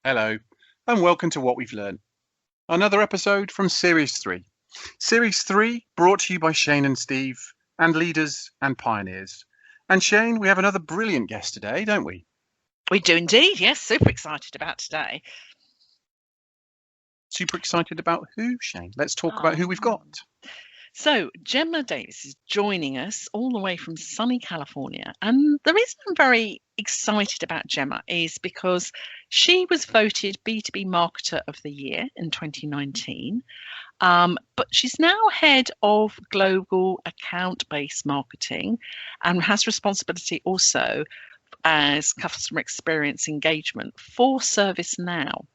Hello, and welcome to What We've Learned. Another episode from Series 3. Series 3 brought to you by Shane and Steve, and leaders and pioneers. And Shane, we have another brilliant guest today, don't we? We do indeed, yes. Super excited about today. Super excited about who, Shane? Let's talk about who we've got. So, Gemma Davies is joining us all the way from sunny California. And the reason I'm very excited about Gemma is because she was voted B2B Marketer of the Year in 2019. But she's now head of global account-based marketing and has responsibility also as customer experience engagement for ServiceNow.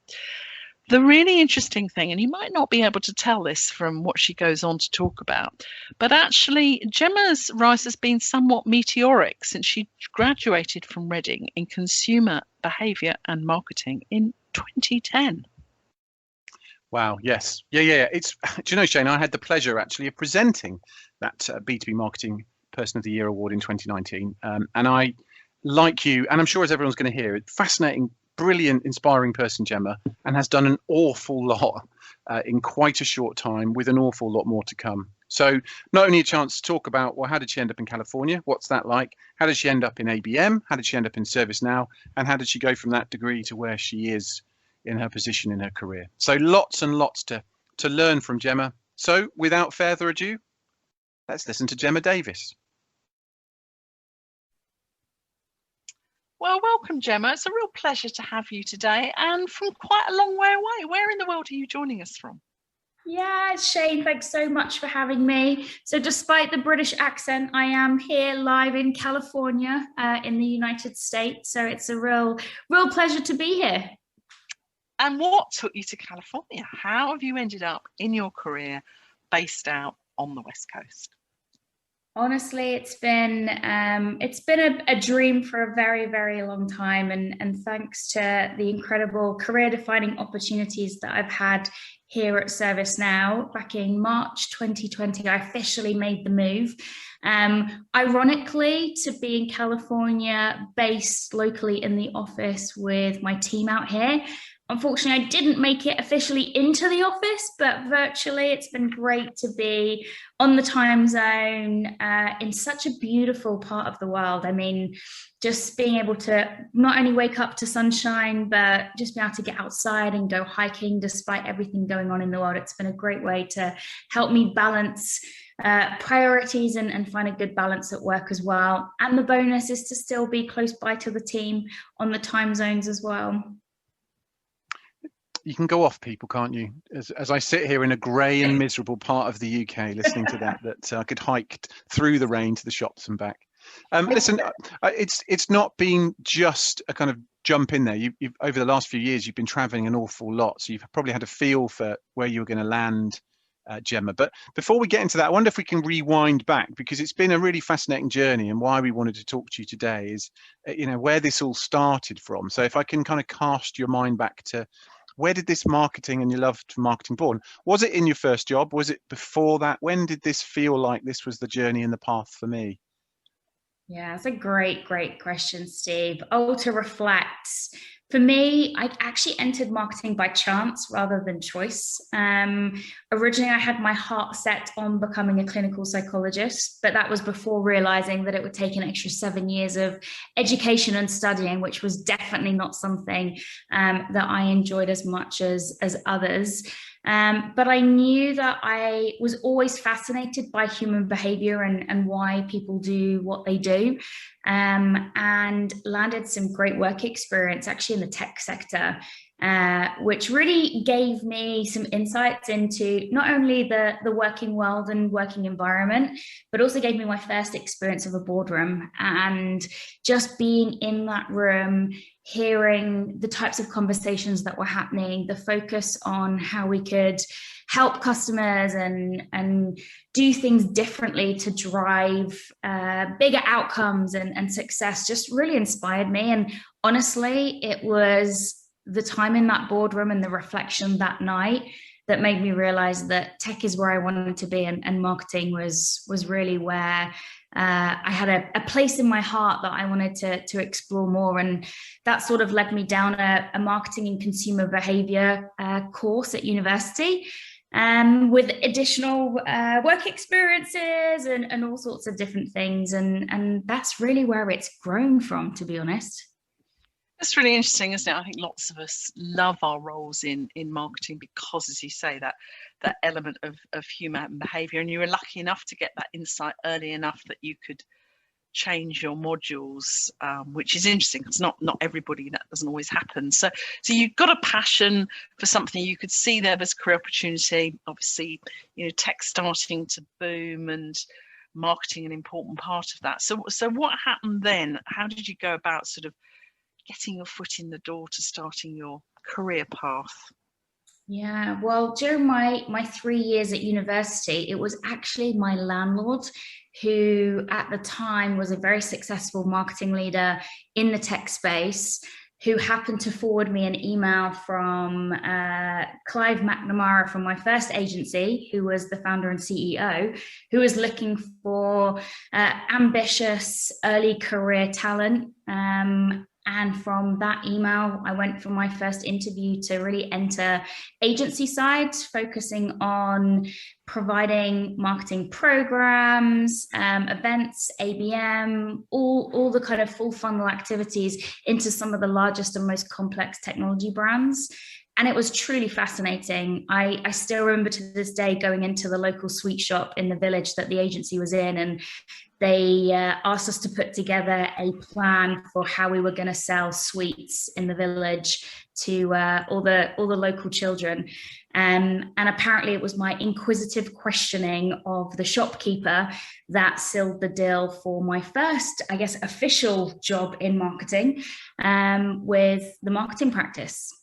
The really interesting thing, and you might not be able to tell this from what she goes on to talk about, but actually Gemma's rise has been somewhat meteoric since she graduated from Reading in consumer behaviour and marketing in 2010. Wow, yes. Yeah. Do you know, Shane, I had the pleasure actually of presenting that B2B Marketing Person of the Year award in 2019. And I, like you, and I'm sure as everyone's going to hear, fascinating, brilliant, inspiring person, Gemma, and has done an awful lot in quite a short time with an awful lot more to come. So not only a chance to talk about, well, how did she end up in California? What's that like? How did she end up in ABM? How did she end up in ServiceNow? And how did she go from that degree to where she is in her position in her career? So lots and lots to learn from Gemma. So without further ado, let's listen to Gemma Davies. Well, welcome, Gemma. It's a real pleasure to have you today and from quite a long way away. Where in the world are you joining us from? Yeah, Shane, thanks so much for having me. So despite the British accent, I am here live in California in the United States. So it's a real pleasure to be here. And what took you to California? How have you ended up in your career based out on the West Coast? Honestly, it's been a dream for a very, very long time, and thanks to the incredible career-defining opportunities that I've had here at ServiceNow. Back in March 2020, I officially made the move. Ironically, to be in California, based locally in the office with my team out here. Unfortunately, I didn't make it officially into the office, but virtually it's been great to be on the time zone in such a beautiful part of the world. I mean, just being able to not only wake up to sunshine, but just be able to get outside and go hiking despite everything going on in the world. It's been a great way to help me balance priorities and find a good balance at work as well. And the bonus is to still be close by to the team on the time zones as well. You can go off, people, can't you? As I sit here in a grey and miserable part of the UK, listening to that I could hike through the rain to the shops and back. Listen, it's not been just a kind of jump in there. You've over the last few years, you've been travelling an awful lot, so you've probably had a feel for where you were going to land, Gemma. But before we get into that, I wonder if we can rewind back, because it's been a really fascinating journey, and why we wanted to talk to you today is, where this all started from. So if I can kind of cast your mind back to, where did this marketing and your love for marketing born? Was it in your first job? Was it before that? When did this feel like this was the journey and the path for me? Yeah, that's a great question, Steve. Oh, to reflect. For me, I actually entered marketing by chance rather than choice. Originally, I had my heart set on becoming a clinical psychologist, but that was before realizing that it would take an extra 7 years of education and studying, which was definitely not something that I enjoyed as much as others. But I knew that I was always fascinated by human behavior and why people do what they do, and landed some great work experience actually in the tech sector, which really gave me some insights into not only the working world and working environment, but also gave me my first experience of a boardroom, and just being in that room, hearing the types of conversations that were happening, the focus on how we could help customers and do things differently to drive bigger outcomes and success just really inspired me. And honestly, it was the time in that boardroom and the reflection that night that made me realize that tech is where I wanted to be, and marketing was really where I had a place in my heart that I wanted to explore more, and that sort of led me down a marketing and consumer behaviour course at university, with additional work experiences and all sorts of different things, and that's really where it's grown from, to be honest. That's really interesting, isn't it? I think lots of us love our roles in marketing because, as you say, that element of human behaviour, and you were lucky enough to get that insight early enough that you could change your modules, which is interesting because not everybody, that doesn't always happen. So you've got a passion for something. You could see there was career opportunity. Obviously, tech starting to boom and marketing an important part of that. So what happened then? How did you go about sort of getting your foot in the door to starting your career path? Yeah, well, during my 3 years at university, it was actually my landlord who at the time was a very successful marketing leader in the tech space, who happened to forward me an email from Clive McNamara from my first agency, who was the founder and CEO, who was looking for ambitious early career talent. And from that email, I went for my first interview to really enter agency side, focusing on providing marketing programs, events, ABM, all the kind of full funnel activities into some of the largest and most complex technology brands. And it was truly fascinating. I still remember to this day going into the local sweet shop in the village that the agency was in, and they asked us to put together a plan for how we were going to sell sweets in the village to all the local children. And apparently it was my inquisitive questioning of the shopkeeper that sealed the deal for my first, I guess, official job in marketing, with the marketing practice.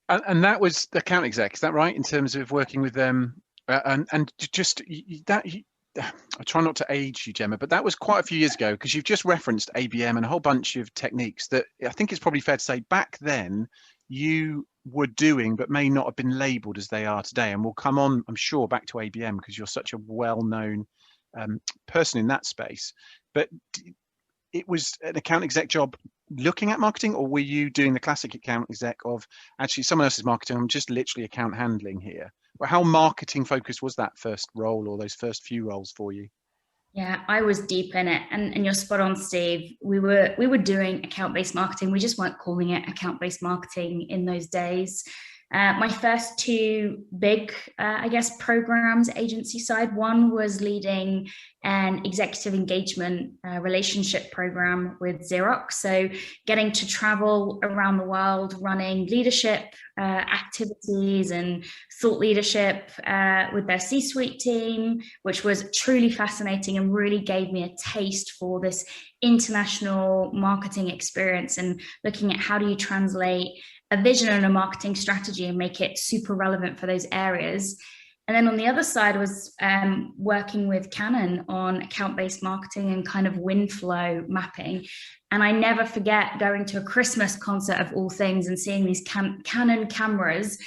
And that was the account exec, is that right? In terms of working with them, and just that. I try not to age you, Gemma, but that was quite a few years ago, because you've just referenced ABM and a whole bunch of techniques that I think it's probably fair to say back then you were doing, but may not have been labelled as they are today. And we'll come on, I'm sure, back to ABM because you're such a well-known person in that space. But it was an account exec job looking at marketing, or were you doing the classic account exec of actually someone else's marketing? I'm just literally account handling here. Well, how marketing focused was that first role or those first few roles for you? Yeah, I was deep in it, and you're spot on, Steve. We were doing account-based marketing. We just weren't calling it account-based marketing in those days. My first two big, programs, agency side, one was leading an executive engagement relationship program with Xerox. So getting to travel around the world, running leadership activities and thought leadership with their C-suite team, which was truly fascinating and really gave me a taste for this international marketing experience, and looking at how do you translate a vision and a marketing strategy and make it super relevant for those areas. And then on the other side was working with Canon on account-based marketing and kind of win flow mapping. And I never forget going to a Christmas concert of all things and seeing these Canon cameras.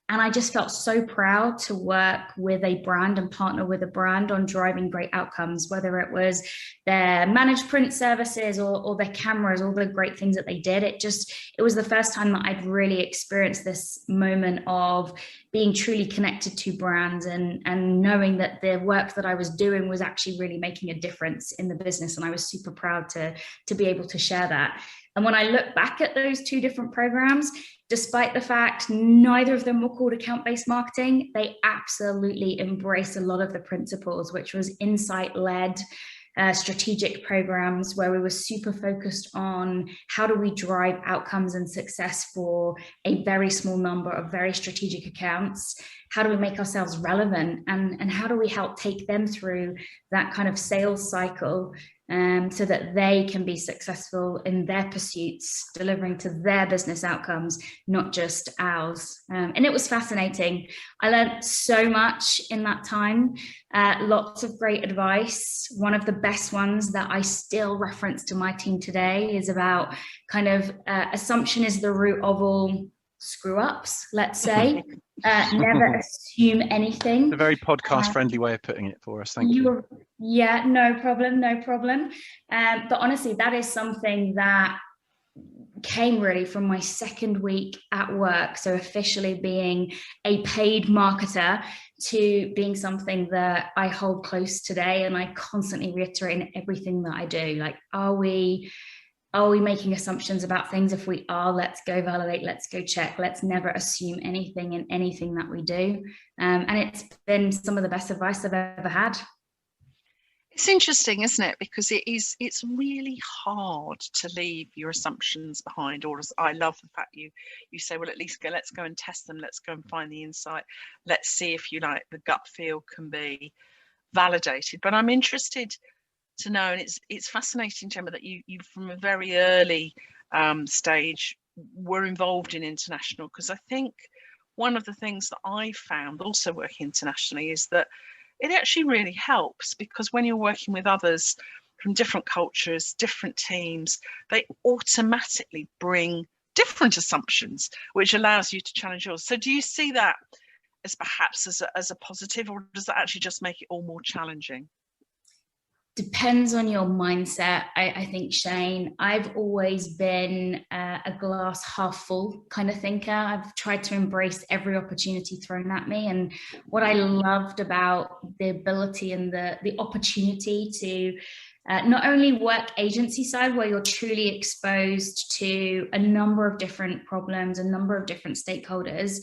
And I just felt so proud to work with a brand and partner with a brand on driving great outcomes, whether it was their managed print services or their cameras, all the great things that they did. It was the first time that I'd really experienced this moment of being truly connected to brands and knowing that the work that I was doing was actually really making a difference in the business. And I was super proud to be able to share that. And when I look back at those two different programs, despite the fact neither of them were called account-based marketing, they absolutely embrace a lot of the principles, which was insight-led strategic programs where we were super focused on how do we drive outcomes and success for a very small number of very strategic accounts. How do we make ourselves relevant, and how do we help take them through that kind of sales cycle so that they can be successful in their pursuits, delivering to their business outcomes, not just ours. And it was fascinating. I learned so much in that time, lots of great advice. One of the best ones that I still reference to my team today is about kind of assumption is the root of all screw ups, let's say. Never assume anything. It's a very podcast friendly way of putting it for us. Thank you. Yeah, no problem. But honestly, that is something that came really from my second week at work. So officially being a paid marketer to being something that I hold close today. And I constantly reiterate in everything that I do. Like, are we making assumptions about things? If we are, let's go validate, let's go check. Let's never assume anything in anything that we do. And it's been some of the best advice I've ever had. It's interesting, isn't it? Because it's really hard to leave your assumptions behind. Or I love the fact you say, well, at least let's go and test them. Let's go and find the insight. Let's see if the gut feel can be validated. But I'm interested to know, and it's fascinating, Gemma, that you from a very early stage were involved in international, because I think one of the things that I found also working internationally is that it actually really helps, because when you're working with others from different cultures, different teams, they automatically bring different assumptions, which allows you to challenge yours. So do you see that as perhaps as a positive, or does that actually just make it all more challenging? Depends on your mindset, I think, Shane. I've always been a glass half full kind of thinker. I've tried to embrace every opportunity thrown at me. And what I loved about the ability and the opportunity to not only work agency side, where you're truly exposed to a number of different problems, a number of different stakeholders,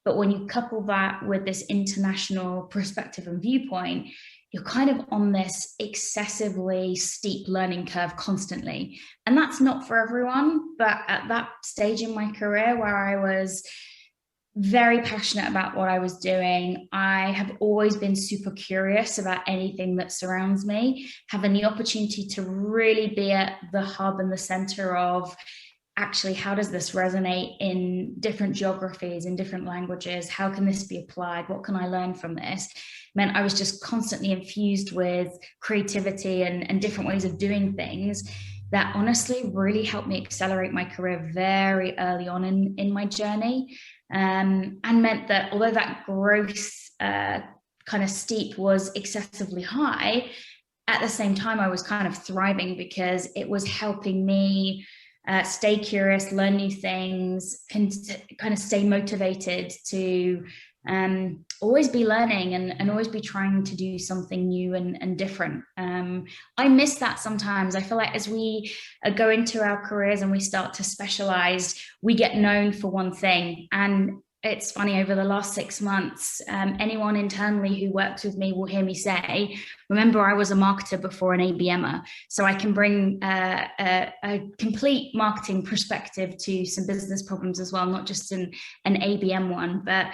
but when you couple that with this international perspective and viewpoint, you're kind of on this excessively steep learning curve constantly. And that's not for everyone. But at that stage in my career where I was very passionate about what I was doing, I have always been super curious about anything that surrounds me, having the opportunity to really be at the hub and the center of, actually, how does this resonate in different geographies, in different languages? How can this be applied? What can I learn from this? Meant I was just constantly infused with creativity and different ways of doing things that honestly really helped me accelerate my career very early on in my journey. And meant that although that growth kind of steep was excessively high, at the same time, I was kind of thriving, because it was helping me stay curious, learn new things, kind of stay motivated to always be learning and always be trying to do something new and different. I miss that sometimes. I feel like as we go into our careers and we start to specialize, we get known for one thing. And it's funny, over the last 6 months, anyone internally who works with me will hear me say, remember, I was a marketer before an ABMer. So I can bring a complete marketing perspective to some business problems as well, not just an ABM one. But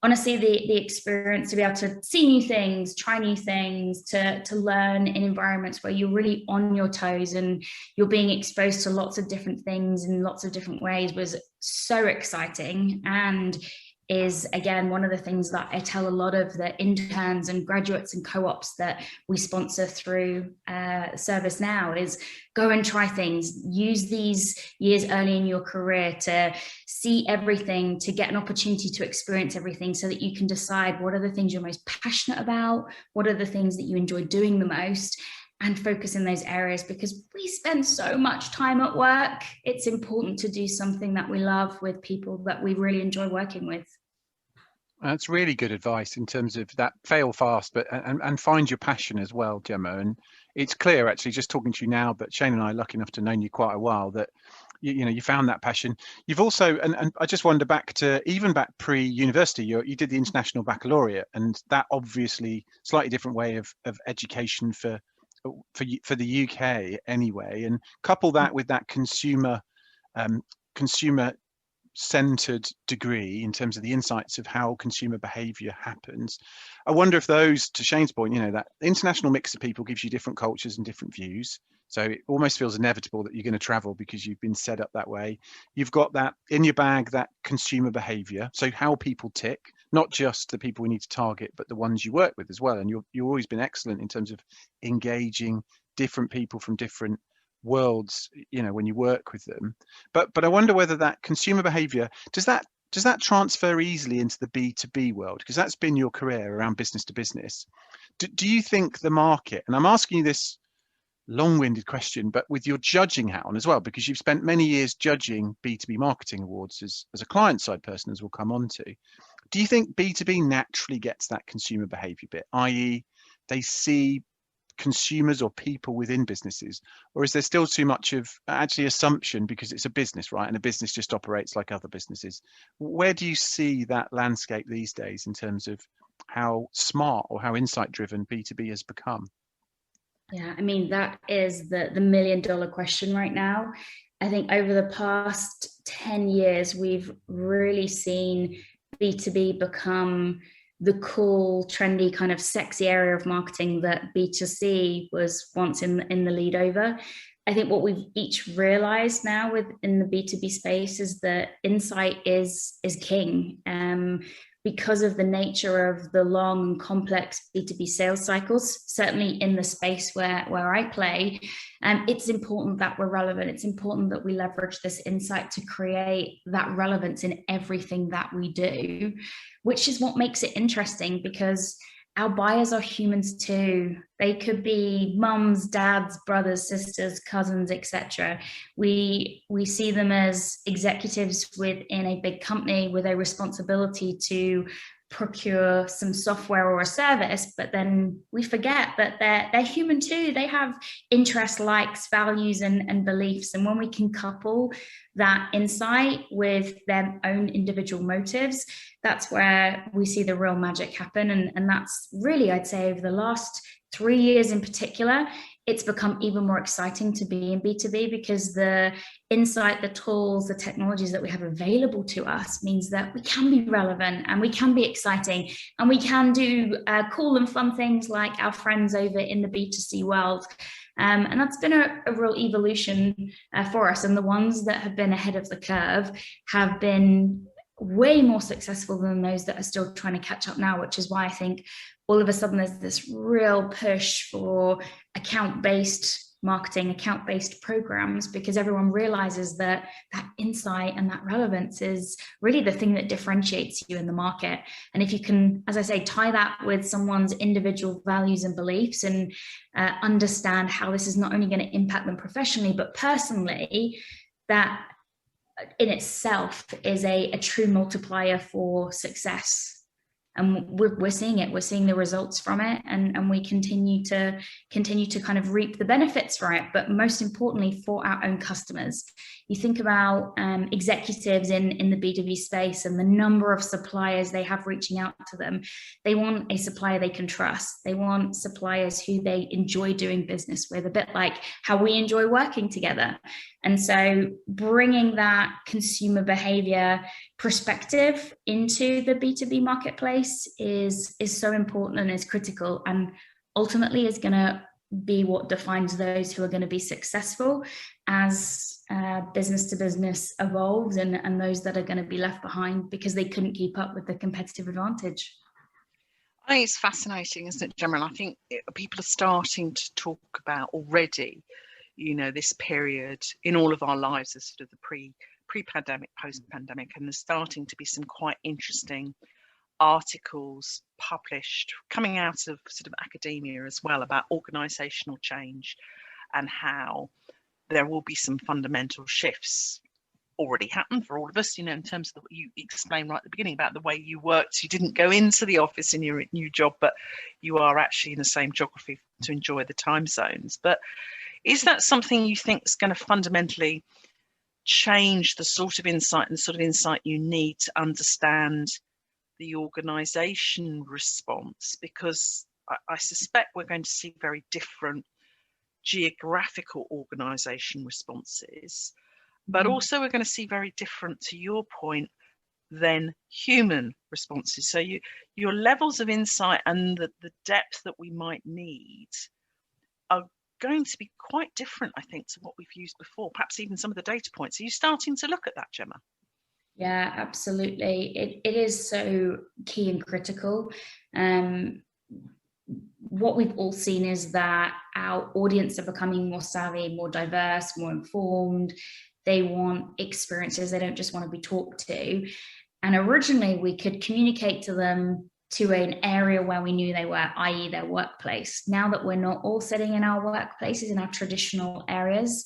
honestly, the experience to be able to see new things, try new things, to learn in environments where you're really on your toes and you're being exposed to lots of different things in lots of different ways was so exciting, and is, again, one of the things that I tell a lot of the interns and graduates and co-ops that we sponsor through ServiceNow is go and try things. Use these years early in your career to see everything, to get an opportunity to experience everything, so that you can decide what are the things you're most passionate about, what are the things that you enjoy doing the most, and focus in those areas. Because we spend so much time at work, it's important to do something that we love with people that we really enjoy working with. That's really good advice in terms of that, fail fast, but and find your passion as well, Gemma. And it's clear, actually, just talking to you now, but Shane and I are lucky enough to know you quite a while, that you found that passion. You've also, and I just wonder, back pre-university, you did the International Baccalaureate, and that obviously slightly different way of education for the UK anyway, and couple that with that consumer centered degree in terms of the insights of how consumer behavior happens. I wonder if those, to Shane's point, that international mix of people gives you different cultures and different views. So it almost feels inevitable that you're going to travel because you've been set up that way. You've got that in your bag, that consumer behavior. So how people tick, not just the people we need to target, but the ones you work with as well. And you've always been excellent in terms of engaging different people from different worlds, when you work with them. But I wonder whether that consumer behavior, does that does that transfer easily into the B2B world? Because that's been your career around business to business. Do you think the market, and I'm asking you this long-winded question, but with your judging hat on as well, because you've spent many years judging B2B marketing awards as a client-side person, as we'll come on to. Do you think B2B naturally gets that consumer behavior bit, i.e. they see consumers or people within businesses, or is there still too much of actually assumption because it's a business, right? And a business just operates like other businesses. Where do you see that landscape these days in terms of how smart or how insight driven B2B has become? Yeah, I mean, that is the $1 million question right now. I think over the past 10 years, we've really seen B2B become the cool, trendy, kind of sexy area of marketing that B2C was once in the lead over. I think what we've each realized now within the B2B space is that insight is king. Because of the nature of the long and complex B2B sales cycles, certainly in the space where I play, it's important that we're relevant. It's important that we leverage this insight to create that relevance in everything that we do, which is what makes it interesting, because our buyers are humans too. They could be mums, dads, brothers, sisters, cousins, etc. We see them as executives within a big company with a responsibility to procure some software or a service, but then we forget that they're human too. They have interests, likes, values, and beliefs. And when we can couple that insight with their own individual motives, that's where we see the real magic happen. And that's really, I'd say, over the last 3 years in particular, it's become even more exciting to be in B2B, because the insight, the tools, the technologies that we have available to us means that we can be relevant and we can be exciting and we can do cool and fun things like our friends over in the B2C world. And that's been a real evolution for us. And the ones that have been ahead of the curve have been way more successful than those that are still trying to catch up now, which is why I think all of a sudden there's this real push for account-based marketing, account-based programs, because everyone realizes that that insight and that relevance is really the thing that differentiates you in the market. And if you can, as I say, tie that with someone's individual values and beliefs, and understand how this is not only going to impact them professionally, but personally, that in itself is a true multiplier for success. And we're seeing it. We're seeing the results from it, and we continue to kind of reap the benefits from it. But most importantly, for our own customers, you think about executives in the B2B space and the number of suppliers they have reaching out to them. They want a supplier they can trust. They want suppliers who they enjoy doing business with, a bit like how we enjoy working together. And so bringing that consumer behavior perspective into the B2B marketplace is so important and is critical, and ultimately is going to be what defines those who are going to be successful as business to business evolves, and those that are going to be left behind because they couldn't keep up with the competitive advantage. I think it's fascinating, isn't it, Gemma? And I think people are starting to talk about already, you know, this period in all of our lives as sort of the pre-pandemic, post-pandemic, and there's starting to be some quite interesting articles published coming out of sort of academia as well about organisational change and how there will be some fundamental shifts already happen for all of us, you know, in terms of what you explained right at the beginning about the way you worked. You didn't go into the office in your new job, but you are actually in the same geography to enjoy the time zones. But is that something you think is going to fundamentally change the sort of insight and the sort of insight you need to understand the organisation response? Because I suspect we're going to see very different geographical organisation responses, but also we're going to see very different, to your point, than human responses. So your levels of insight and the depth that we might need are going to be quite different, I think, to what we've used before, perhaps even some of the data points. Are you starting to look at that, Gemma? Yeah, absolutely. It is so key and critical. What we've all seen is that our audience are becoming more savvy, more diverse, more informed. They want experiences. They don't just want to be talked to. And originally we could communicate to them to an area where we knew they were, i.e. their workplace. Now that we're not all sitting in our workplaces, in our traditional areas,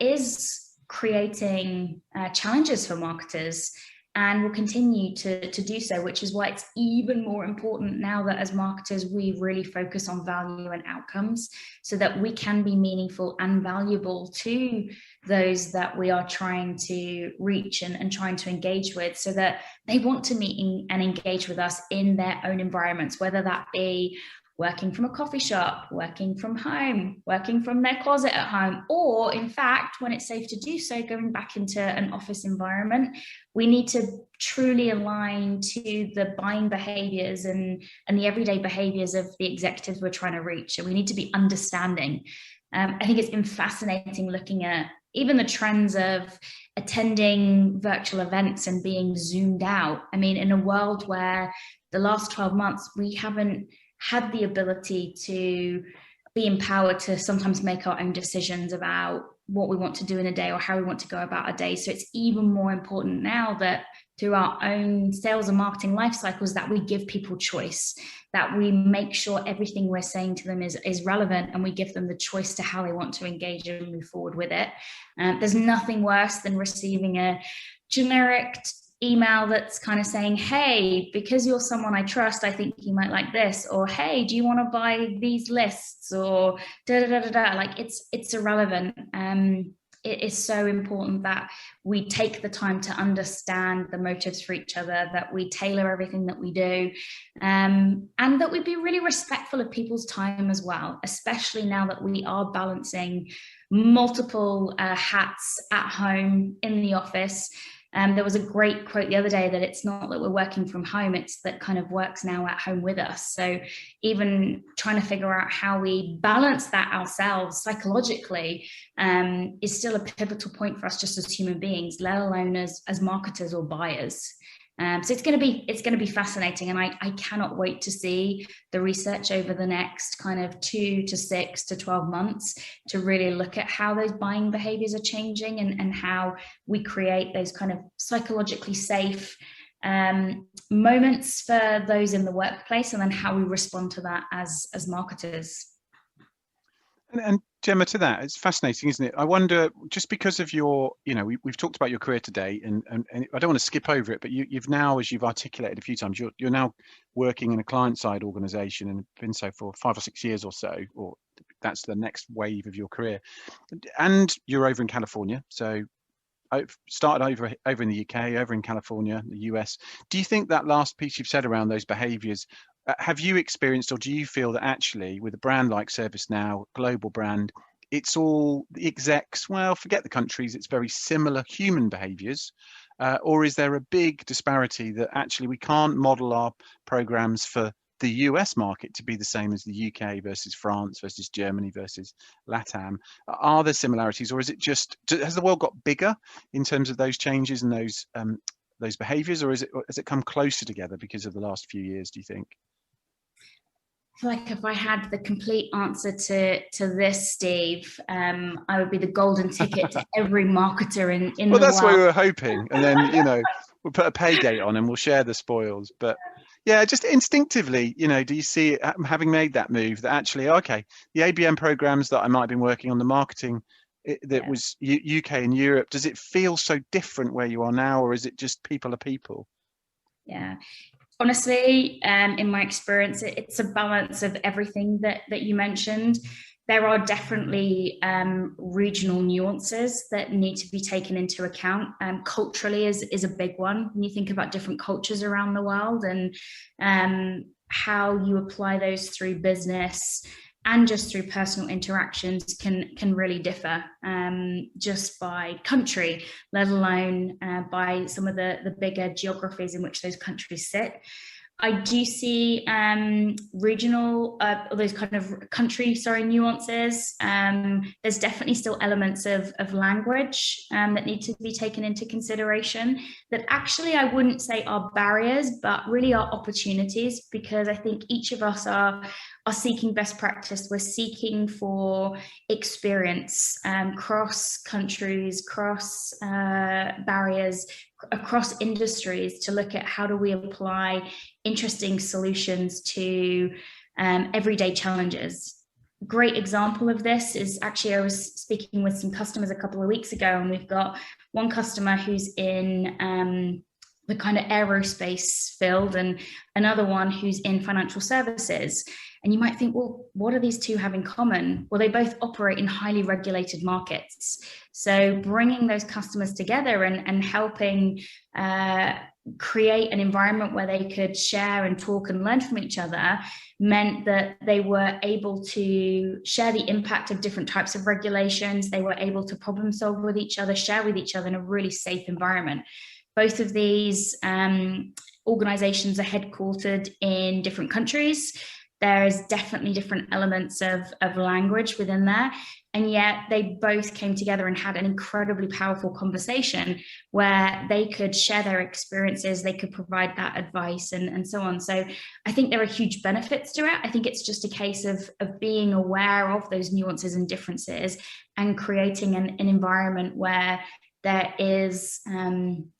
is creating challenges for marketers, and will continue to do so, which is why it's even more important now that as marketers, we really focus on value and outcomes so that we can be meaningful and valuable to those that we are trying to reach and trying to engage with, so that they want to meet and engage with us in their own environments, whether that be working from a coffee shop, working from home, working from their closet at home, or in fact, when it's safe to do so, going back into an office environment. We need to truly align to the buying behaviors and the everyday behaviors of the executives we're trying to reach. So we need to be understanding. I think it's been fascinating looking at even the trends of attending virtual events and being zoomed out. I mean, in a world where the last 12 months, we haven't had the ability to be empowered to sometimes make our own decisions about what we want to do in a day or how we want to go about a day. So it's even more important now that through our own sales and marketing life cycles that we give people choice, that we make sure everything we're saying to them is relevant, and we give them the choice to how they want to engage and move forward with it. There's nothing worse than receiving a generic email that's kind of saying, hey, because you're someone I trust, I think you might like this, or hey, do you want to buy these lists, or da da da da da. Like it's irrelevant. It is so important that we take the time to understand the motives for each other, that we tailor everything that we do, and that we be really respectful of people's time as well, especially now that we are balancing multiple hats at home, in the office. There was a great quote the other day that it's not that we're working from home, it's that kind of work's now at home with us. So even trying to figure out how we balance that ourselves psychologically is still a pivotal point for us just as human beings, let alone as marketers or buyers. So it's going to be fascinating, and I cannot wait to see the research over the next kind of 2 to 6 to 12 months to really look at how those buying behaviors are changing, and how we create those kind of psychologically safe moments for those in the workplace, and then how we respond to that as marketers. And Gemma, to that, it's fascinating, isn't it? I wonder, just because of your, we've talked about your career today, and I don't want to skip over it, but you've now, as you've articulated a few times, you're now working in a client-side organisation and have been so for 5 or 6 years or so, or that's the next wave of your career. And you're over in California, so I've started over in the UK, over in California, the US. Do you think that last piece you've said around those behaviours, have you experienced, or do you feel that actually with a brand like ServiceNow, global brand, it's all the execs, well, forget the countries, it's very similar human behaviours, or is there a big disparity that actually we can't model our programs for the US market to be the same as the UK versus France versus Germany versus LATAM? Are there similarities, or is it just, has the world got bigger in terms of those changes and those behaviours, or has it come closer together because of the last few years, do you think? I feel like if I had the complete answer to this, Steve, I would be the golden ticket to every marketer in the world. Well, that's what we were hoping. And then, we'll put a pay gate on and we'll share the spoils. But yeah, just instinctively, do you see it, having made that move, that actually, okay, the ABM programs that I might have been working on, the marketing that was UK and Europe, does it feel so different where you are now, or is it just people are people? Yeah. Honestly, in my experience, it's a balance of everything that you mentioned. There are definitely regional nuances that need to be taken into account. Culturally is a big one. When you think about different cultures around the world, and how you apply those through business and just through personal interactions can really differ, just by country, let alone by some of the bigger geographies in which those countries sit. I do see regional, those kind of country, nuances. There's definitely still elements of language that need to be taken into consideration, that actually I wouldn't say are barriers, but really are opportunities, because I think each of us are seeking best practice. We're seeking for experience, cross countries, cross barriers, across industries to look at how do we apply interesting solutions to everyday challenges. Great example of this is actually, I was speaking with some customers a couple of weeks ago, and we've got one customer who's in the kind of aerospace field and another one who's in financial services. And you might think, well, what do these two have in common? Well, they both operate in highly regulated markets. So bringing those customers together and helping create an environment where they could share and talk and learn from each other meant that they were able to share the impact of different types of regulations. They were able to problem solve with each other, share with each other in a really safe environment. Both of these organizations are headquartered in different countries. There's definitely different elements of language within there. And yet they both came together and had an incredibly powerful conversation where they could share their experiences, they could provide that advice and so on. So I think there are huge benefits to it. I think it's just a case of being aware of those nuances and differences and creating an environment where there is an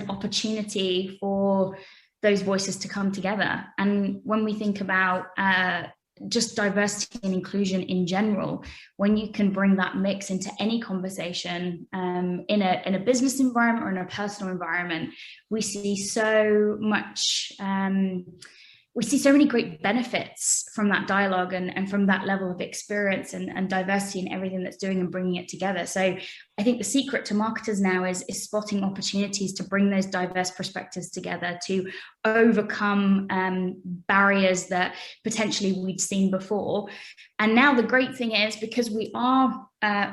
opportunity for those voices to come together. And when we think about just diversity and inclusion in general, when you can bring that mix into any conversation in a business environment or in a personal environment, we see so much. We see so many great benefits from that dialogue and from that level of experience and diversity in everything that's doing and bringing it together. So I think the secret to marketers now is spotting opportunities to bring those diverse perspectives together, to overcome barriers that potentially we'd seen before. And now the great thing is, because we are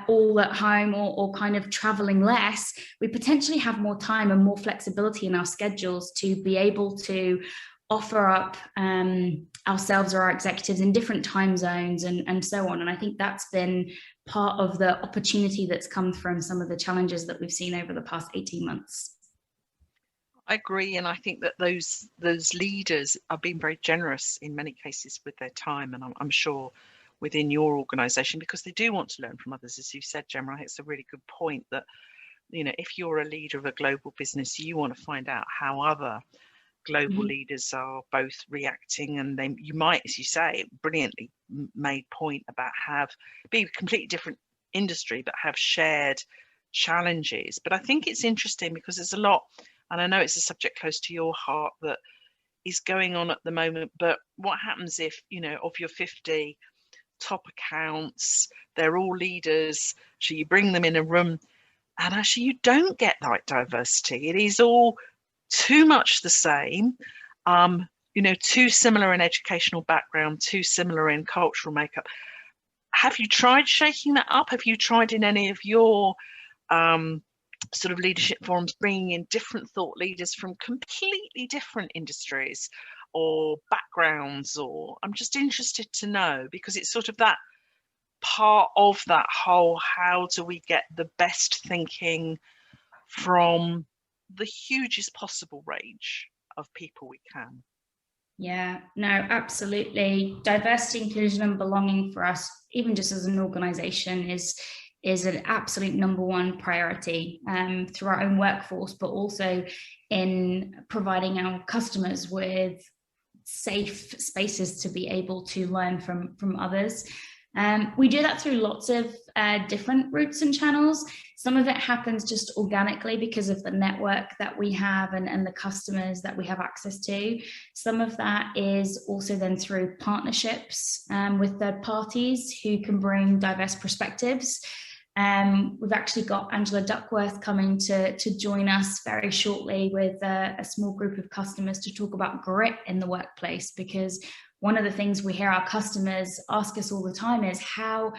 all at home or kind of traveling less, we potentially have more time and more flexibility in our schedules to be able to offer up ourselves or our executives in different time zones and so on. And I think that's been part of the opportunity that's come from some of the challenges that we've seen over the past 18 months. I agree. And I think that those leaders are being very generous in many cases with their time. And I'm sure within your organization, because they do want to learn from others, as you said, Gemma, I think it's a really good point that, you know, if you're a leader of a global business, you want to find out how other global leaders are both reacting, and then you might, as you say, brilliantly made point about be a completely different industry but have shared challenges. But I think it's interesting because there's a lot, and I know it's a subject close to your heart, that is going on at the moment. But what happens if, you know, of your 50 top accounts, they're all leaders, so you bring them in a room and actually you don't get that diversity? It is all too much the same, you know, too similar in educational background, too similar in cultural makeup. Have you tried shaking that up? Have you tried in any of your sort of leadership forums bringing in different thought leaders from completely different industries or backgrounds? Or I'm just interested to know, because it's sort of that part of that whole, how do we get the best thinking from the hugest possible range of people we can? Yeah, no, absolutely. Diversity, inclusion, and belonging for us, even just as an organization, is an absolute number one priority through our own workforce, but also in providing our customers with safe spaces to be able to learn from others. We do that through lots of different routes and channels. Some of it happens just organically because of the network that we have and the customers that we have access to. Some of that is also then through partnerships with third parties who can bring diverse perspectives. We've actually got Angela Duckworth coming to join us very shortly with a small group of customers to talk about grit in the workplace, because one of the things we hear our customers ask us all the time is how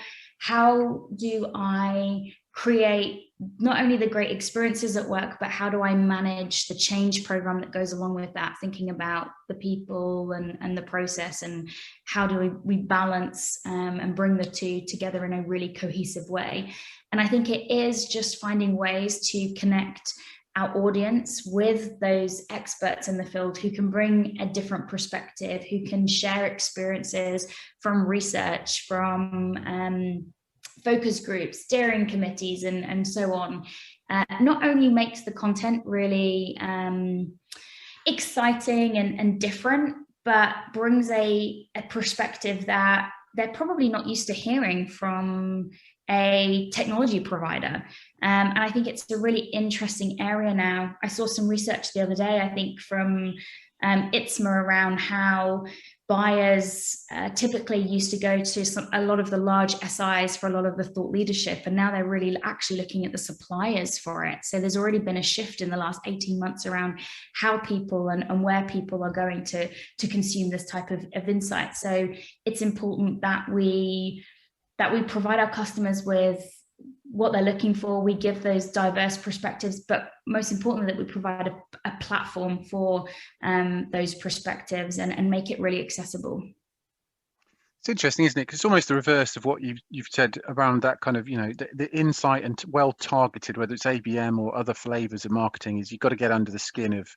do I create not only the great experiences at work, but how do I manage the change program that goes along with that, thinking about the people and the process, and how do we balance and bring the two together in a really cohesive way. And I think it is just finding ways to connect our audience with those experts in the field who can bring a different perspective, who can share experiences from research, from focus groups, steering committees, and so on, not only makes the content really exciting and different, but brings a perspective that they're probably not used to hearing from a technology provider. And I think it's a really interesting area now. I saw some research the other day, I think from ITSMA, around how buyers typically used to go to a lot of the large SIs for a lot of the thought leadership, and now they're really actually looking at the suppliers for it. So there's already been a shift in the last 18 months around how people and where people are going to consume this type of insight. So it's important that we provide our customers with what they're looking for. We give those diverse perspectives, but most importantly, that we provide a platform for those perspectives and make it really accessible. It's interesting, isn't it? Because it's almost the reverse of what you've said around that kind of, the insight and well targeted, whether it's ABM or other flavors of marketing, is you've got to get under the skin of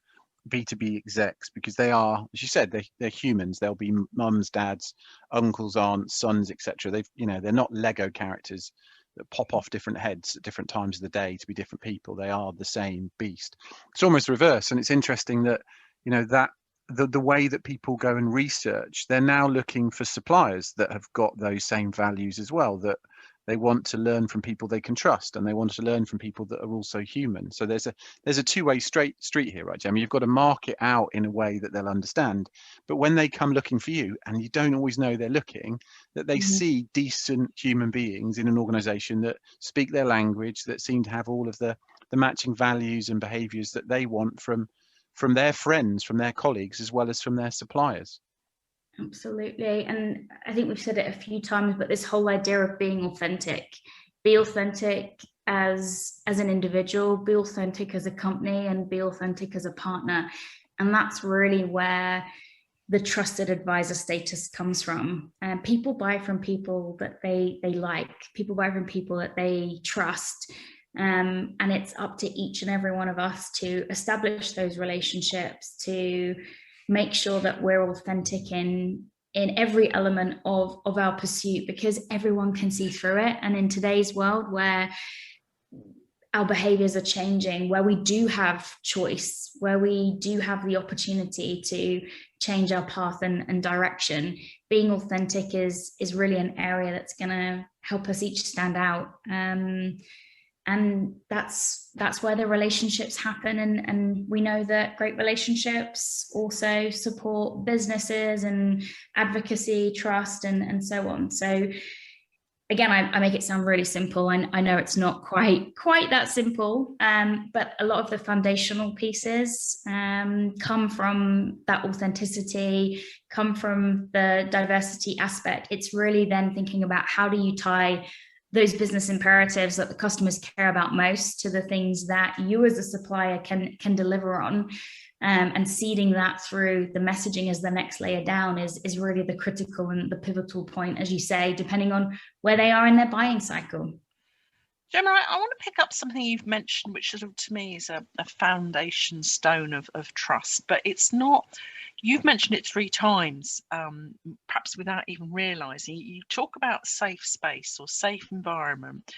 B2B execs, because they are, as you said, they're humans. They'll be mums, dads, uncles, aunts, sons, etc. They're not Lego characters that pop off different heads at different times of the day to be different people. They are the same beast. It's almost reverse, and it's interesting that that the way that people go and research, they're now looking for suppliers that have got those same values as well, that they want to learn from people they can trust, and they want to learn from people that are also human. So there's a two-way street here, right, Gemma? You've got to mark it out in a way that they'll understand. But when they come looking for you, and you don't always know they're looking, that they see decent human beings in an organization that speak their language, that seem to have all of the matching values and behaviors that they want from their friends, from their colleagues, as well as from their suppliers. Absolutely. And I think we've said it a few times, but this whole idea of being authentic, be authentic as an individual, be authentic as a company, and be authentic as a partner. And that's really where the trusted advisor status comes from. And people buy from people that they like, people buy from people that they trust. And it's up to each and every one of us to establish those relationships, to make sure that we're authentic in every element of our pursuit, because everyone can see through it. And in today's world where our behaviors are changing, where we do have choice, where we do have the opportunity to change our path and direction, being authentic is really an area that's going to help us each stand out. And that's where the relationships happen. And we know that great relationships also support businesses and advocacy, trust, and so on. So again, I make it sound really simple, and I know it's not quite that simple, but a lot of the foundational pieces come from that authenticity, come from the diversity aspect. It's really then thinking about how do you tie those business imperatives that the customers care about most to the things that you as a supplier can deliver on, and seeding that through the messaging as the next layer down is really the critical and the pivotal point, as you say, depending on where they are in their buying cycle. Gemma, I want to pick up something you've mentioned, which sort of to me is a foundation stone of trust, but it's not. You've mentioned it 3 times, perhaps without even realising. You talk about safe space or safe environment.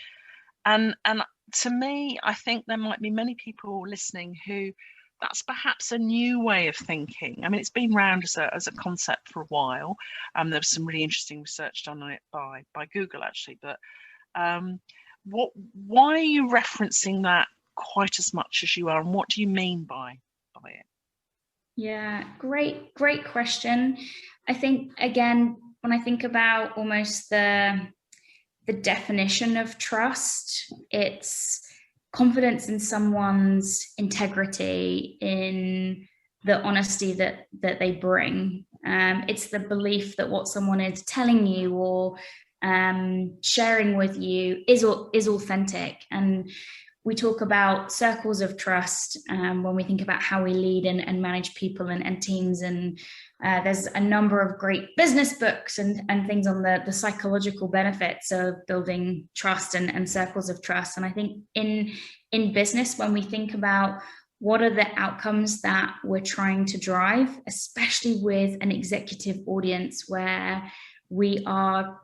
And to me, I think there might be many people listening who that's perhaps a new way of thinking. I mean, it's been around as a concept for a while. There was some really interesting research done on it by Google, actually. But why are you referencing that quite as much as you are, and what do you mean by it? Yeah, great question. I think, again, when I think about almost the definition of trust, it's confidence in someone's integrity, in the honesty that they bring. It's the belief that what someone is telling you or sharing with you is authentic. And we talk about circles of trust when we think about how we lead and manage people and teams. And there's a number of great business books and things on the psychological benefits of building trust and circles of trust. And I think in business, when we think about what are the outcomes that we're trying to drive, especially with an executive audience where we are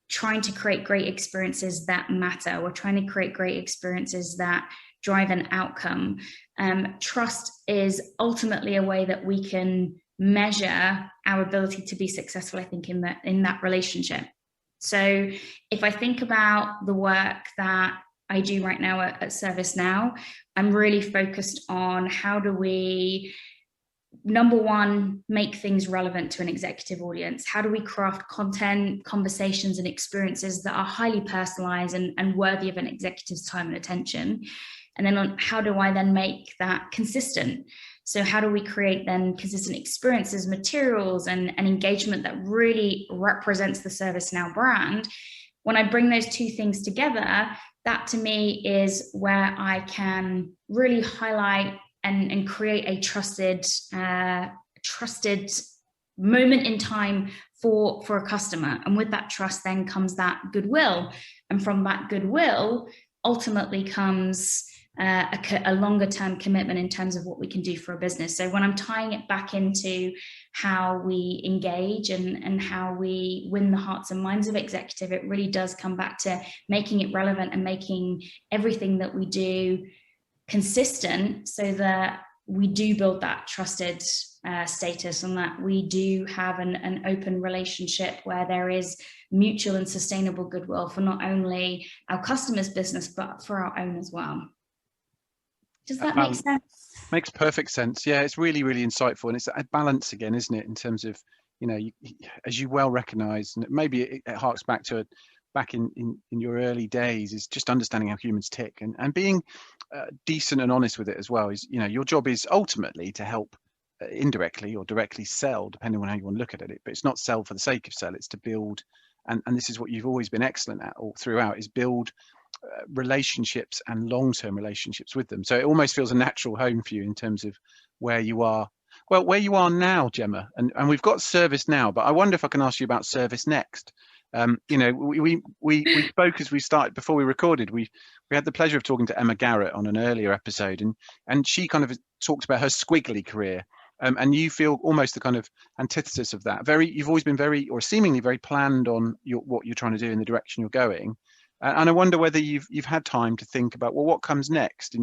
trying to create great experiences that matter. We're trying to create great experiences that drive an outcome. Trust is ultimately a way that we can measure our ability to be successful, I think, in that relationship. So if I think about the work that I do right now at ServiceNow, I'm really focused on how do we, number one, make things relevant to an executive audience? How do we craft content, conversations, and experiences that are highly personalized and worthy of an executive's time and attention? And then how do I then make that consistent? So how do we create then consistent experiences, materials, and engagement that really represents the ServiceNow brand? When I bring those two things together, that to me is where I can really highlight and create a trusted moment in time for a customer. And with that trust then comes that goodwill. And from that goodwill ultimately comes a longer term commitment in terms of what we can do for a business. So when I'm tying it back into how we engage and how we win the hearts and minds of executive, it really does come back to making it relevant and making everything that we do consistent, so that we do build that trusted status, and that we do have an open relationship where there is mutual and sustainable goodwill for not only our customers' business, but for our own as well. Does that make sense? Makes perfect sense. Yeah, it's really, really insightful. And it's a balance again, isn't it? In terms of, as you well recognize, and maybe it harks back to back in your early days, is just understanding how humans tick and being decent and honest with it as well. Is, your job is ultimately to help indirectly or directly sell, depending on how you want to look at it. But it's not sell for the sake of sell. It's to build. And this is what you've always been excellent at all throughout, is build relationships and long-term relationships with them. So it almost feels a natural home for you in terms of where you are. Well, where you are now, Gemma, and we've got ServiceNow, but I wonder if I can ask you about Service Next. We spoke as we started before we recorded. We had the pleasure of talking to Emma Garrett on an earlier episode, and she kind of talked about her squiggly career. And you feel almost the kind of antithesis of that. You've always been very, or seemingly very, planned on what you're trying to do in the direction you're going. And I wonder whether you've had time to think about, well, what comes next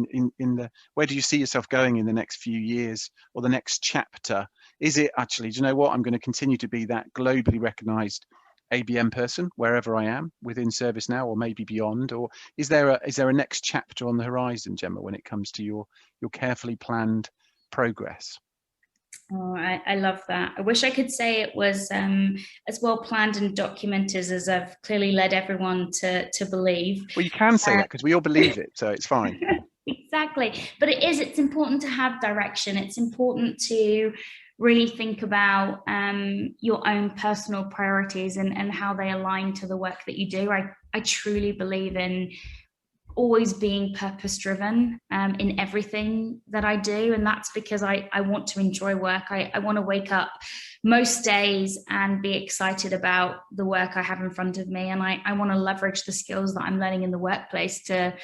where do you see yourself going in the next few years or the next chapter? Is it actually, do you know what, I'm going to continue to be that globally recognized ABM person wherever I am within ServiceNow, or maybe beyond? Or is there a next chapter on the horizon, Gemma, when it comes to your carefully planned progress? Oh, I love that. I wish I could say it was as well planned and documented as I've clearly led everyone to believe. Well, you can say that because we all believe it, so it's fine. Exactly. But it's important to have direction. It's important to really think about your own personal priorities and how they align to the work that you do. I truly believe in always being purpose-driven in everything that I do. And that's because I want to enjoy work. I want to wake up most days and be excited about the work I have in front of me. And I want to leverage the skills that I'm learning in the workplace to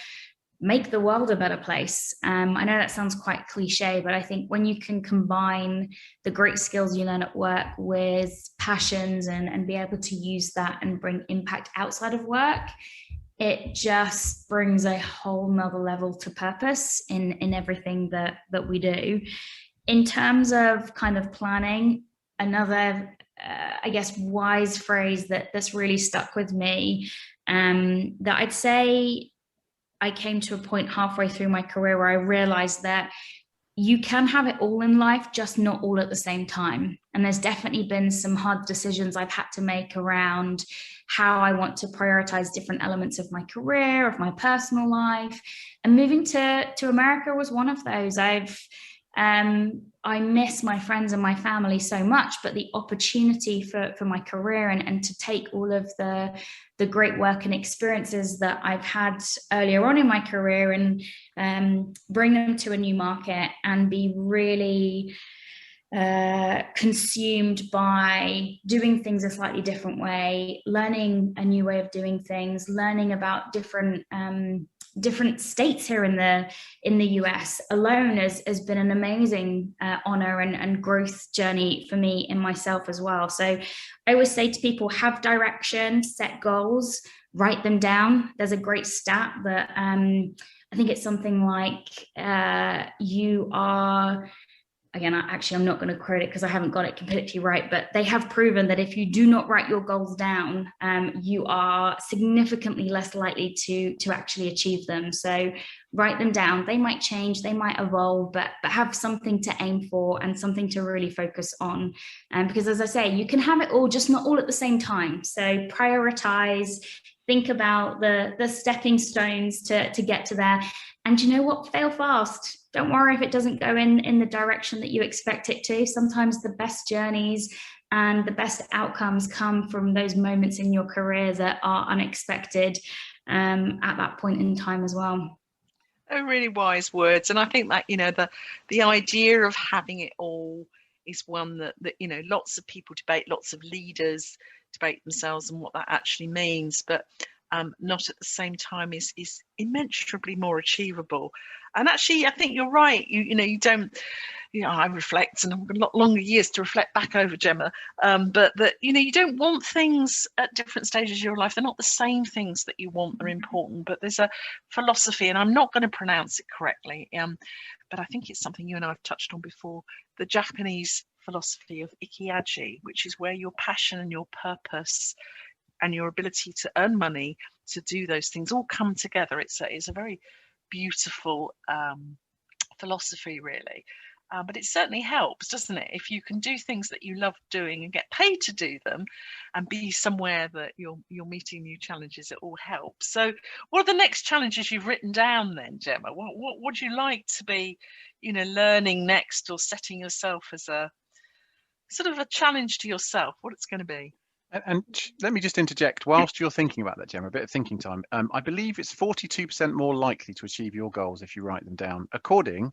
make the world a better place. I know that sounds quite cliche, but I think when you can combine the great skills you learn at work with passions and be able to use that and bring impact outside of work, it just brings a whole nother level to purpose in everything that we do. In terms of kind of planning, another, I guess, wise phrase that's really stuck with me, that I'd say I came to a point halfway through my career where I realized that you can have it all in life, just not all at the same time. And there's definitely been some hard decisions I've had to make around how I want to prioritize different elements of my career, of my personal life. And moving to America was one of those. I miss my friends and my family so much, but the opportunity for my career and to take all of the great work and experiences that I've had earlier on in my career and bring them to a new market and be really consumed by doing things a slightly different way, learning a new way of doing things, learning about different states here in the US alone has been an amazing honor and growth journey for me in myself as well. So I always say to people, have direction, set goals, write them down. There's a great stat that I I think it's something like you are, again, I'm not going to quote it because I haven't got it completely right, but they have proven that if you do not write your goals down, you are significantly less likely to actually achieve them. So write them down. They might change, they might evolve, but have something to aim for and something to really focus on. Because as I say, you can have it all, just not all at the same time. So prioritize, think about the stepping stones to get to there. And you know what? Fail fast. Don't worry if it doesn't go in the direction that you expect it to. Sometimes the best journeys and the best outcomes come from those moments in your career that are unexpected at that point in time as well. Oh, really wise words. And I think that, the idea of having it all is one that lots of people debate, lots of leaders debate themselves and what that actually means, but not at the same time is immeasurably more achievable. And actually, I think you're right. You don't, I reflect, and I've got a lot longer years to reflect back over, Gemma. But that, you don't want things at different stages of your life. They're not the same things that you want. They're important. But there's a philosophy, and I'm not going to pronounce it correctly. But I think it's something you and I have touched on before. The Japanese philosophy of ikiaji, which is where your passion and your purpose and your ability to earn money to do those things all come together. It's a very beautiful philosophy, really. But it certainly helps, doesn't it? If you can do things that you love doing and get paid to do them and be somewhere that you're meeting new challenges, it all helps. So what are the next challenges you've written down then, Gemma? What would you like to be, learning next, or setting yourself as a sort of a challenge to yourself, what it's going to be? And let me just interject, whilst you're thinking about that, Gemma, a bit of thinking time. I believe it's 42% more likely to achieve your goals if you write them down, according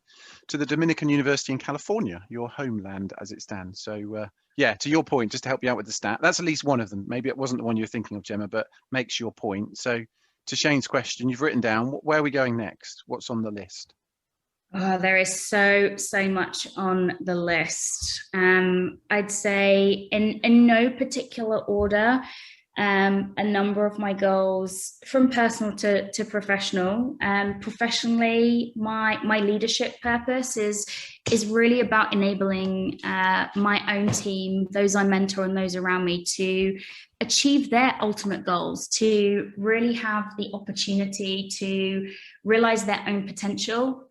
to the Dominican University in California, your homeland as it stands. So yeah, to your point, just to help you out with the stat, that's at least one of them. Maybe it wasn't the one you're thinking of, Gemma, but makes your point. So to Shane's question, you've written down, where are we going next? What's on the list? Oh, there is so much on the list. I'd say in no particular order, a number of my goals from personal to professional. Professionally, my leadership purpose is really about enabling my own team, those I mentor and those around me, to achieve their ultimate goals, to really have the opportunity to realize their own potential.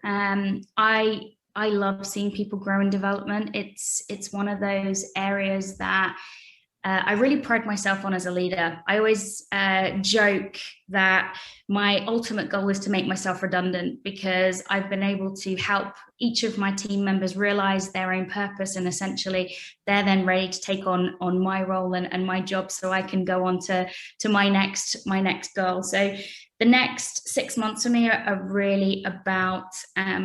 I love seeing people grow in development. It's one of those areas that I really pride myself on as a leader. I always joke that my ultimate goal is to make myself redundant, because I've been able to help each of my team members realize their own purpose, and essentially they're then ready to take on my role and my job, so I can go on to my next goal. So the next 6 months for me are really about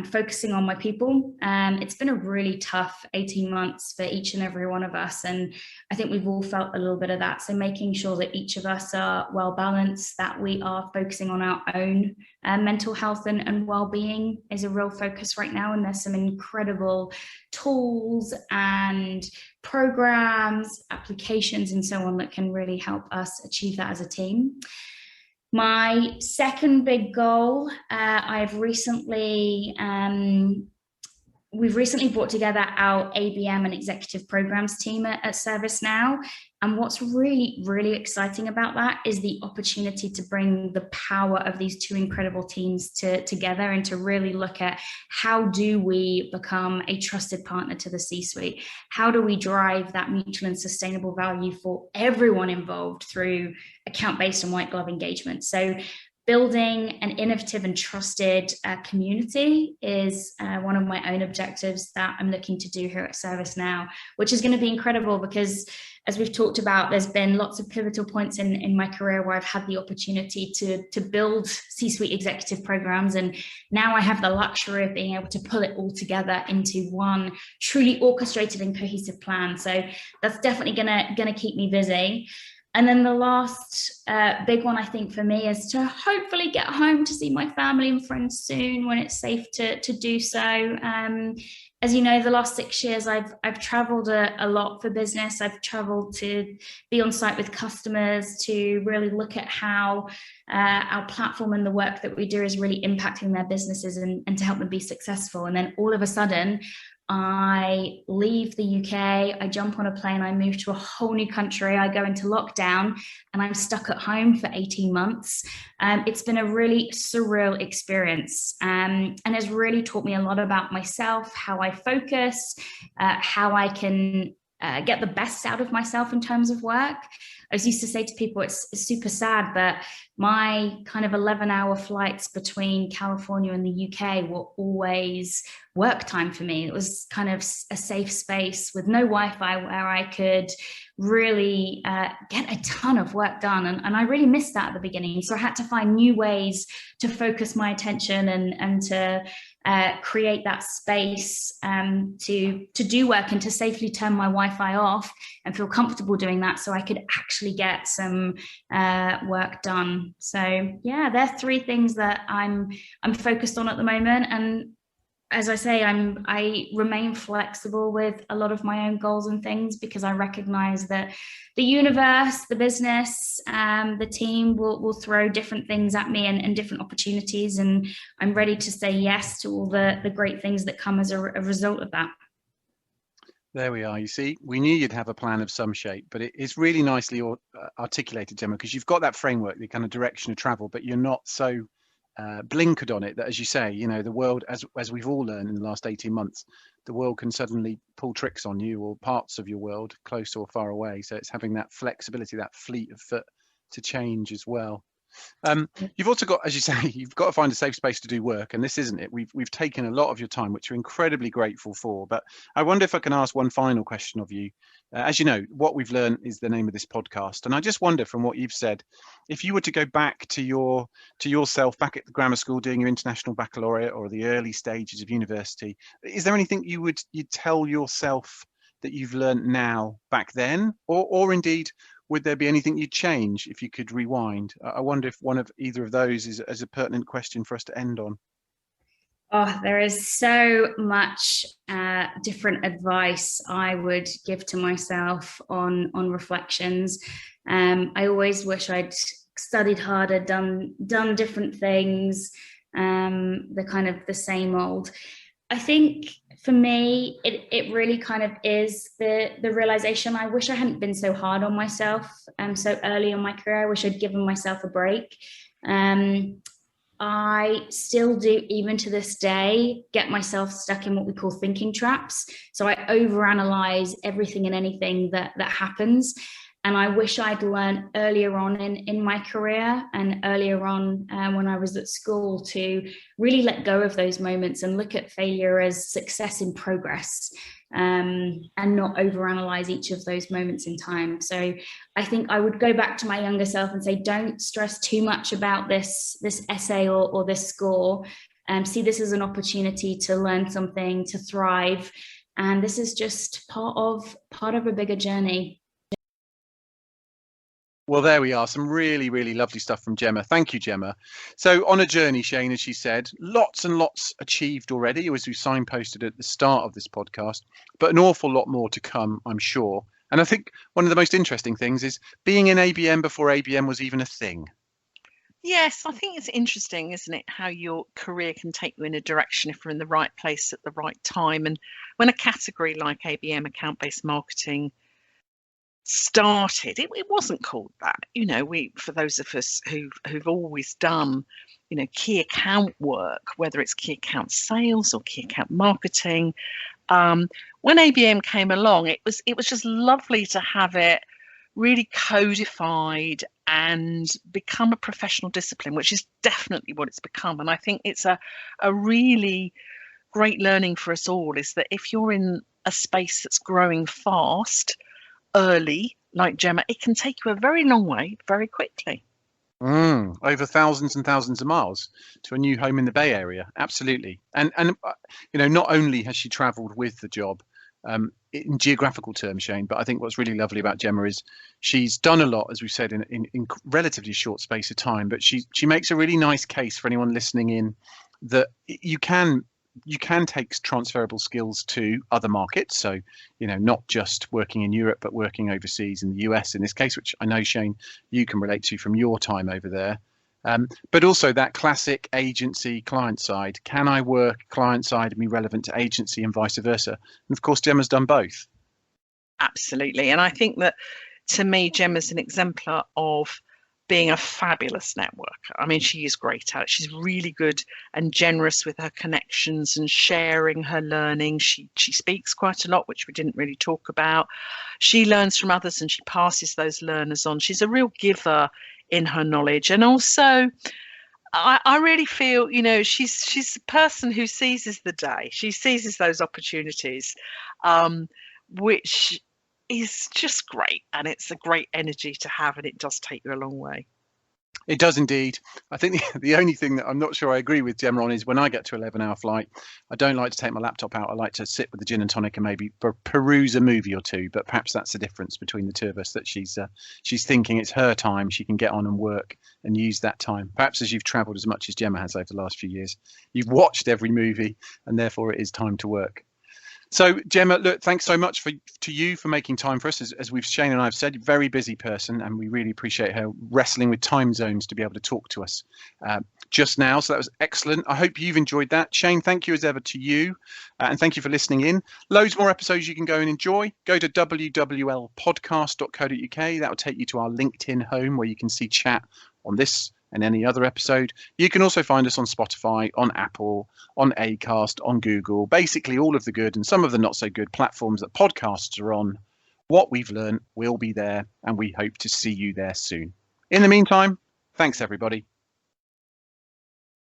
focusing on my people. It's been a really tough 18 months for each and every one of us, and I think we've all felt a little bit of that. So making sure that each of us are well balanced, that we are focusing on our own mental health and well-being is a real focus right now. And there's some incredible tools and programs, applications, and so on that can really help us achieve that as a team. My second big goal, we've recently brought together our ABM and executive programs team at ServiceNow. And what's really, really exciting about that is the opportunity to bring the power of these two incredible teams together, and to really look at how do we become a trusted partner to the C-suite? How do we drive that mutual and sustainable value for everyone involved through account-based and white glove engagement? So building an innovative and trusted community is one of my own objectives that I'm looking to do here at ServiceNow, which is going to be incredible because, as we've talked about, there's been lots of pivotal points in my career where I've had the opportunity to build C-suite executive programs, and now I have the luxury of being able to pull it all together into one truly orchestrated and cohesive plan. So that's definitely gonna keep me busy. And then the last big one, I think, for me is to hopefully get home to see my family and friends soon when it's safe to do so. as you know, the last 6 years, I've traveled a lot for business. I've traveled to be on site with customers, to really look at how our platform and the work that we do is really impacting their businesses, and to help them be successful. And then all of a sudden, I leave the UK, I jump on a plane, I move to a whole new country, I go into lockdown, and I'm stuck at home for 18 months. It's been a really surreal experience, and has really taught me a lot about myself, how I focus, how I can get the best out of myself in terms of work. I used to say to people, it's super sad, but my kind of 11-hour flights between California and the UK were always work time for me. It was kind of a safe space with no Wi-Fi, where I could really get a ton of work done. And I really missed that at the beginning. So I had to find new ways to focus my attention, and to create that space to do work, and to safely turn my Wi-Fi off and feel comfortable doing that, so I could actually get some work done. So yeah, they're 3 things that I'm focused on at the moment. And as I say, I remain flexible with a lot of my own goals and things, because I recognize that the universe, the business, the team will throw different things at me, and different opportunities. And I'm ready to say yes to all the great things that come as a result of that. There we are. You see, we knew you'd have a plan of some shape, but it's really nicely articulated, Gemma, because you've got that framework, the kind of direction of travel, but you're not so blinkered on it that, as you say, you know, the world, as we've all learned in the last 18 months, the world can suddenly pull tricks on you, or parts of your world, close or far away. So it's having that flexibility, that fleet of foot to change as well. You've also got, as you say, you've got to find a safe space to do work, and this isn't it. We've taken a lot of your time, which we're incredibly grateful for. But I wonder if I can ask one final question of you. As you know, what we've learned is the name of this podcast, and I just wonder, from what you've said, if you were to go back to yourself back at the grammar school doing your international baccalaureate, or the early stages of university, is there anything you'd tell yourself that you've learned now back then, or indeed, would there be anything you'd change if you could rewind? I wonder if one of either of those is a pertinent question for us to end on. Oh, there is so much different advice I would give to myself on reflections. I always wish I'd studied harder, done different things, the kind of the same old. I think for me, it really kind of is the realization. I wish I hadn't been so hard on myself so early in my career. I wish I'd given myself a break. I still do, even to this day, get myself stuck in what we call thinking traps. So I overanalyze everything and anything that happens. And I wish I'd learned earlier on in my career, and earlier on when I was at school, to really let go of those moments and look at failure as success in progress, and not overanalyze each of those moments in time. So I think I would go back to my younger self and say, don't stress too much about this essay or this score. See this as an opportunity to learn something, to thrive. And this is just part of a bigger journey. Well, there we are. Some really, really lovely stuff from Gemma. Thank you, Gemma. So on a journey, Shane, as she said, lots and lots achieved already, as we signposted at the start of this podcast, but an awful lot more to come, I'm sure. And I think one of the most interesting things is being in ABM before ABM was even a thing. Yes, I think it's interesting, isn't it, how your career can take you in a direction if you're in the right place at the right time. And when a category like ABM, account-based marketing, started, it wasn't called that. You know, for those of us who've always done, you know, key account work, whether it's key account sales or key account marketing, when ABM came along, it was just lovely to have it really codified and become a professional discipline, which is definitely what it's become. And I think it's a really great learning for us all, is that if you're in a space that's growing fast early, like Gemma, it can take you a very long way very quickly. Over thousands and thousands of miles to a new home in the Bay Area. Absolutely. And you know, not only has she traveled with the job in geographical terms, Shane, but I think what's really lovely about Gemma is she's done a lot, as we've said, in relatively short space of time. But she makes a really nice case for anyone listening in that you can you can take transferable skills to other markets. So, not just working in Europe, but working overseas in the US in this case, which I know, Shane, you can relate to from your time over there. But also that classic agency client side. Can I work client side and be relevant to agency and vice versa? And of course, Gemma's done both. Absolutely. And I think that, to me, Gemma's an exemplar of being a fabulous networker. I mean, she is great at it. She's really good and generous with her connections and sharing her learning. She speaks quite a lot, which we didn't really talk about. She learns from others and she passes those learners on. She's a real giver in her knowledge. And also, I really feel, she's a person who seizes the day. She seizes those opportunities, which is just great, and it's a great energy to have, and it does take you a long way. It does indeed. I think the only thing that I'm not sure I agree with Gemma on is when I get to 11-hour flight, I don't like to take my laptop out. I like to sit with the gin and tonic and maybe peruse a movie or two. But perhaps that's the difference between the two of us, that she's thinking it's her time. She can get on and work and use that time. Perhaps as you've travelled as much as Gemma has over the last few years, you've watched every movie, and therefore it is time to work. So, Gemma, look, thanks so much to you for making time for us. As Shane and I have said, very busy person, and we really appreciate her wrestling with time zones to be able to talk to us just now. So that was excellent. I hope you've enjoyed that. Shane, thank you as ever to you, and thank you for listening in. Loads more episodes you can go and enjoy. Go to www.podcast.co.uk. That will take you to our LinkedIn home where you can see chat on this and any other episode. You can also find us on Spotify, on Apple, on Acast, on Google, basically all of the good and some of the not so good platforms that podcasts are on. What we've learned will be there, and we hope to see you there soon. In the meantime, thanks everybody.